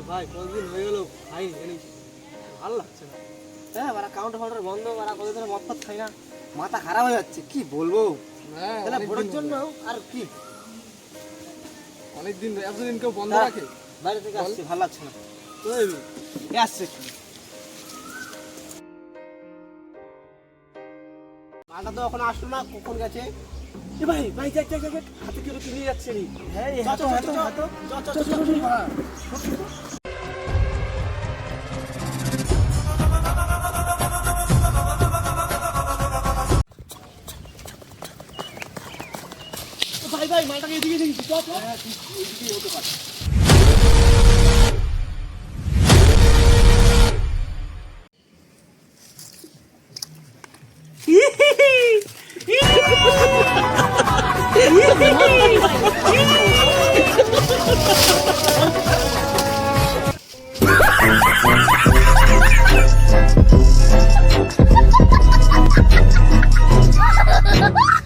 ভাই কতদিন হয়ে গেল খাইনি জানিস, ভালো লাগছে না। হ্যাঁ ওরা কাউন্টার ফাউন্টার বন্ধ, ওরা কত ধরে মদ ফদ খাই না, মাথা খারাপ হয়ে যাচ্ছে কি বলবো। হ্যাঁ তাহলে ভোটের জন্য আর কি অনেকদিন এতদিন কেউ বন্ধ হ্যাঁ। রাখে? বাইরে থেকে আসছে, ভালো লাগছে না। তো এ আসছে কি মালটা তো এখন আসলো না, কখন গেছে? এ ভাই ভাই যাক যাক যাক, হাতে কি নিয়ে যাচ্ছে নি? হ্যাঁ হাতে হাতে হাতে ভাই ভাই মালটাকে এদিকে দেখি চল চল। হ্যাঁ ঠিক এদিকেই হতে পারে। Ha ha ha!